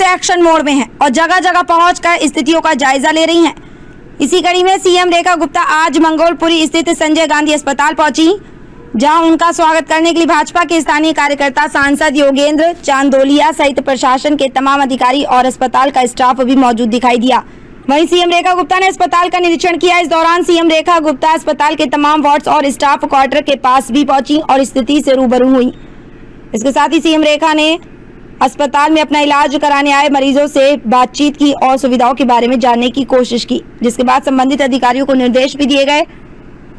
से action mode में हैं और जगह जगह पहुंचकर स्थितियों का जायजा ले रही हैं। इसी कड़ी में सीएम रेखा गुप्ता आज मंगोलपुरी स्थित संजय गांधी अस्पताल पहुंची, जहां उनका स्वागत करने के लिए भाजपा के स्थानीय कार्यकर्ता, सांसद योगेंद्र चांदोलिया सहित प्रशासन के तमाम अधिकारी और अस्पताल का स्टाफ भी मौजूद दिखाई दिया। वहीं सीएम रेखा गुप्ता ने अस्पताल का निरीक्षण किया। इस दौरान सीएम रेखा गुप्ता अस्पताल के तमाम वार्ड्स और स्टाफ क्वार्टर के पास भी पहुंची और स्थिति से रूबरू हुई। इसके साथ ही सीएम रेखा ने अस्पताल में अपना इलाज कराने आए मरीजों से बातचीत की और सुविधाओं के बारे में जानने की कोशिश की, जिसके बाद संबंधित अधिकारियों को निर्देश भी दिए गए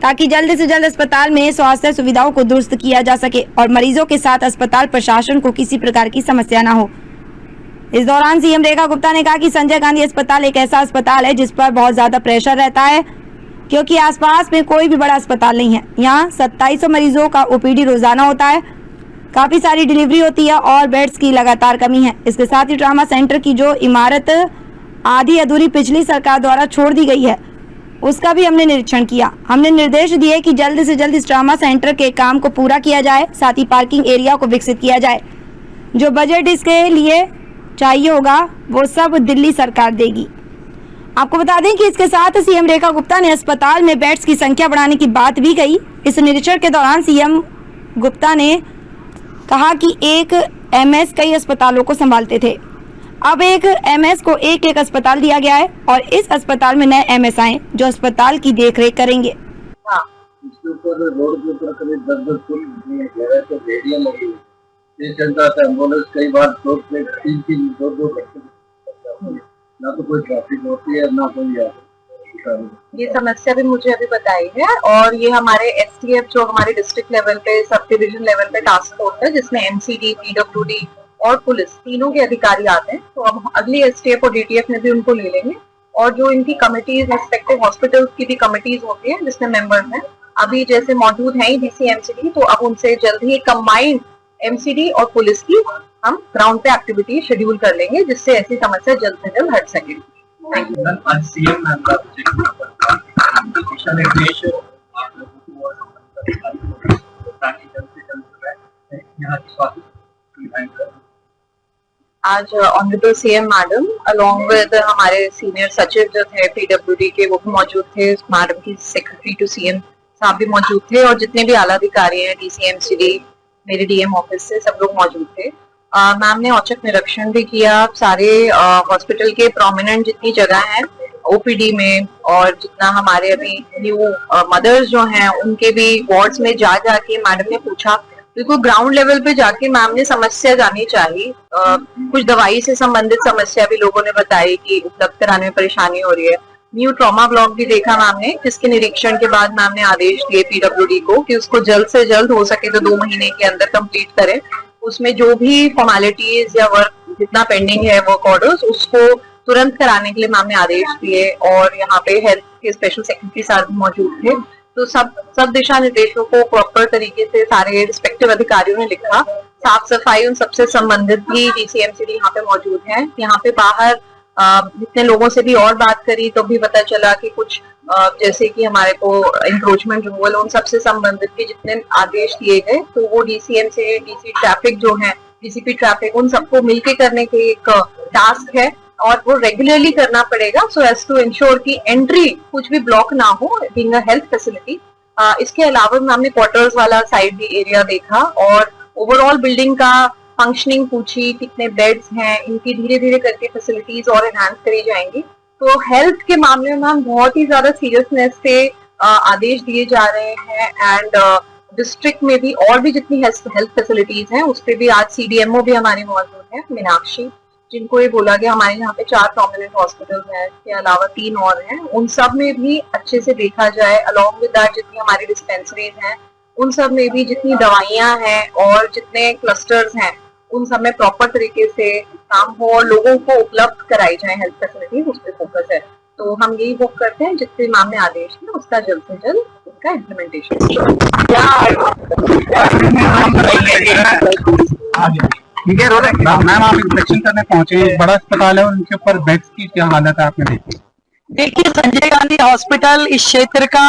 ताकि जल्द से जल्द अस्पताल में स्वास्थ्य सुविधाओं को दुरुस्त किया जा सके और मरीजों के साथ अस्पताल प्रशासन को किसी प्रकार की समस्या न हो। इस दौरान सीएम रेखा गुप्ता ने कहा कि संजय गांधी अस्पताल एक ऐसा अस्पताल है जिस पर बहुत ज्यादा प्रेशर रहता है, क्योंकि आसपास में कोई भी बड़ा अस्पताल नहीं है। यहाँ 2700 मरीजों का ओपीडी रोजाना होता है, काफी सारी डिलीवरी होती है और बेड्स की लगातार कमी है। इसके साथ ही ट्रामा सेंटर की जो इमारत आधी अधूरी पिछली सरकार द्वारा छोड़ दी गई है, उसका भी हमने निरीक्षण किया। हमने निर्देश दिए कि जल्द से जल्द इस ट्रामा सेंटर के काम को पूरा किया जाए, साथ ही पार्किंग एरिया को विकसित किया जाए। जो बजट इसके लिए चाहिए होगा वो सब दिल्ली सरकार देगी। आपको बता दें कि इसके साथ सीएम रेखा गुप्ता ने अस्पताल में बेड्स की संख्या बढ़ाने की बात भी कही। इस निरीक्षण के दौरान सीएम गुप्ता ने कहा कि एक एमएस कई अस्पतालों को संभालते थे, अब एक एमएस को एक अस्पताल दिया गया है और इस अस्पताल में नए एमएस आए जो अस्पताल की देखरेख करेंगे। हाँ, इसके ऊपर रोड के ऊपर करीब 10 फुल गहरे तो रेडियम लगी, पेशेंट आता है, एम्बुलेंस कई बार 2 ना तो कोई ट्रैफिक होती है ना कोई ये समस्या भी मुझे अभी बताई है। और ये हमारे एसटीएफ जो हमारे डिस्ट्रिक्ट लेवल पे, सब डिवीजन लेवल पे टास्क फोर्स है, जिसमें एमसीडी, पीडब्ल्यूडी और पुलिस तीनों के अधिकारी आते हैं। तो अब अगली एसटीएफ और डीटीएफ में भी उनको ले लेंगे और जो इनकी कमिटीज, रिस्पेक्टिव हॉस्पिटल्स की भी कमिटीज होती है जिसमें मेंबर्स हैं, अभी जैसे मौजूद हैं डीसीएमसीडी, तो अब उनसे जल्द ही कंबाइंड एमसीडी और पुलिस की हम ग्राउंड पे एक्टिविटी शेड्यूल कर लेंगे, जिससे ऐसी समस्या जल्द से जल्द हट सके। आज सीएम मैम का दिशा निर्देश आज honourable CM madam along with हमारे सीनियर सचिव जो थे पीडब्ल्यूडी के, वो भी मौजूद थे। मैडम की सेक्रेटरी टू सीएम साहब भी मौजूद थे और जितने भी आला अधिकारी हैं डीसीएमसीडी, मेरे डीएम ऑफिस से, सब लोग मौजूद थे। मैम ने औचक निरीक्षण भी किया सारे हॉस्पिटल के प्रोमिनेंट जितनी जगह हैं ओपीडी में, और जितना हमारे अभी न्यू मदर्स जो हैं उनके भी वार्ड्स में जा के मैडम ने पूछा, बिल्कुल ग्राउंड लेवल पे जाके मैम ने समस्या जानी चाहिए। कुछ दवाई से संबंधित समस्या भी लोगों ने बताई कि उपलब्ध कराने में परेशानी हो रही है। न्यू ट्रॉमा ब्लॉक भी देखा मैम ने, जिसके निरीक्षण के बाद मैम ने आदेश दिए पीडब्ल्यूडी को कि उसको जल्द से जल्द हो सके तो 2 महीने के अंदर कंप्लीट करें। उसमें जो भी फॉर्मेलिटीज या वर्क जितना पेंडिंग है, वर्क ऑर्डर्स, उसको तुरंत कराने के लिए मैम ने आदेश दिए। और यहाँ पे हेल्थ के स्पेशल सेक्रेटरी साहब मौजूद थे, तो सब दिशा निर्देशों को प्रॉपर तरीके से सारे रिस्पेक्टिव अधिकारियों ने लिखा। साफ सफाई उन सबसे संबंधित भी डीसीएमसीडी यहाँ पे मौजूद है। यहाँ पे बाहर जितने लोगों से भी और बात करी तो भी पता चला कि कुछ जैसे कि हमारे को इंक्रोचमेंट रिमूवल, उन सबसे संबंधित भी जितने आदेश दिए गए, तो वो डीसीएम से डीसी ट्रैफिक जो है, डीसीपी ट्रैफिक, उन सबको मिलके करने के एक टास्क है और वो रेगुलरली करना पड़ेगा, सो एज टू इंश्योर कि एंट्री कुछ भी ब्लॉक ना हो, बीइंग अ हेल्थ फैसिलिटी। इसके अलावा हमने क्वार्टर्स वाला साइड भी एरिया देखा और ओवरऑल बिल्डिंग का फंक्शनिंग पूछी, कितने बेड्स हैं, इनकी धीरे धीरे करके फैसिलिटीज और एनहांस करी जाएंगी। तो हेल्थ के मामले में हम बहुत ही ज्यादा सीरियसनेस से आदेश दिए जा रहे हैं। एंड डिस्ट्रिक्ट में भी और भी जितनी हेल्थ फैसिलिटीज हैं उस पर भी आज सीडीएमओ भी हमारी मौजूद है, मीनाक्षी, जिनको ये बोला गया हमारे यहाँ पे 4 प्रोमिनेंट हॉस्पिटल हैं, इसके अलावा 3 और हैं, उन सब में भी अच्छे से देखा जाए। अलॉन्ग विद दैट जितनी हमारी डिस्पेंसरीज हैं उन सब में भी जितनी दवाइयां हैं और जितने क्लस्टर्स हैं उन सब में प्रॉपर तरीके से काम हो और लोगों को उपलब्ध कराई जाए हेल्थ फैसिलिटीज, उस पर फोकस है। तो हम यही होप करते हैं जिससे मैम ने आदेश दिया उसका जल्द से जल्द उसका इम्प्लीमेंटेशन। ठीक है मैम, आप इंस्पेक्शन करने पहुंचे, बड़ा अस्पताल है, उनके ऊपर बेड्स की क्या हालत है आपने देखी? देखिए, संजय गांधी हॉस्पिटल इस क्षेत्र का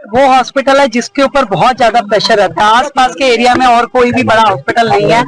वो हॉस्पिटल है जिसके ऊपर बहुत ज्यादा प्रेशर रहता है। आसपास के एरिया में और कोई भी बड़ा हॉस्पिटल नहीं है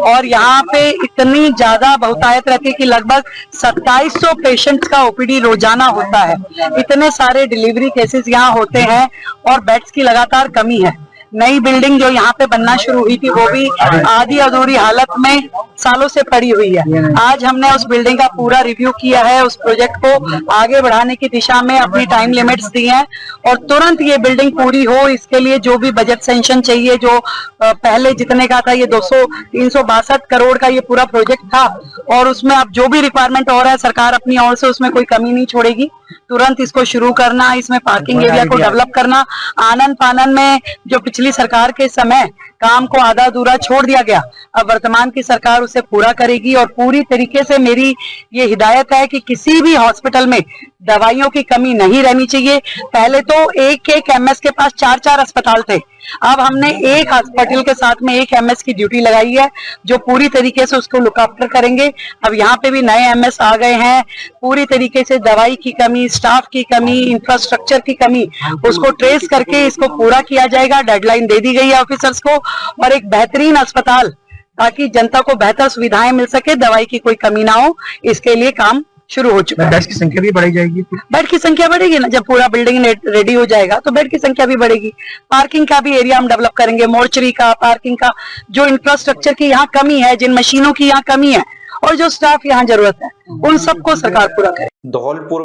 और यहाँ पे इतनी ज्यादा बहुतायत रहती है कि लगभग 2700 पेशेंट्स का ओपीडी रोजाना होता है। इतने सारे डिलीवरी केसेस यहाँ होते हैं और बेड्स की लगातार कमी है। नई बिल्डिंग जो यहाँ पे बनना शुरू हुई थी वो भी आधी अधूरी हालत में सालों से पड़ी हुई है। आज हमने उस बिल्डिंग का पूरा रिव्यू किया है, उस प्रोजेक्ट को आगे बढ़ाने की दिशा में अपनी टाइम लिमिट्स दी हैं और तुरंत ये बिल्डिंग पूरी हो इसके लिए जो भी बजट सेंक्शन चाहिए, जो पहले जितने का था ये 362 करोड़ का ये पूरा प्रोजेक्ट था और उसमें अब जो भी रिक्वायरमेंट हो रहा है सरकार अपनी ओर से उसमें कोई कमी नहीं छोड़ेगी। तुरंत इसको शुरू करना, इसमें पार्किंग एरिया को डेवलप करना। आनन फानन में जो पिछली सरकार के समय काम को आधा अधूरा छोड़ दिया गया, अब वर्तमान की सरकार उसे पूरा करेगी और पूरी तरीके से मेरी ये हिदायत है कि किसी भी हॉस्पिटल में दवाइयों की कमी नहीं रहनी चाहिए। पहले तो एक एमएस के पास 4 अस्पताल थे, अब हमने एक हॉस्पिटल के साथ में एक एमएस की ड्यूटी लगाई है जो पूरी तरीके से उसको लुक आफ्टर करेंगे। अब यहाँ पे भी नए एमएस आ गए हैं। पूरी तरीके से दवाई की कमी, स्टाफ की कमी, इंफ्रास्ट्रक्चर की कमी, उसको ट्रेस करके इसको पूरा किया जाएगा। डेडलाइन दे दी गई है ऑफिसर्स को और एक बेहतरीन अस्पताल ताकि जनता को बेहतर सुविधाएं मिल सके, दवाई की कोई कमी ना हो, इसके लिए काम शुरू हो चुका है। बेड की संख्या भी बढ़ाई जाएगी। बेड की संख्या बढ़ेगी ना, जब पूरा बिल्डिंग रेडी हो जाएगा तो बेड की संख्या भी बढ़ेगी। पार्किंग का भी एरिया हम डेवलप करेंगे, मोर्चरी का, पार्किंग का, जो इंफ्रास्ट्रक्चर की यहाँ कमी है, जिन मशीनों की यहाँ कमी है और जो स्टाफ यहाँ जरूरत है, उन सबको सरकार पूरा करे। धौलपुर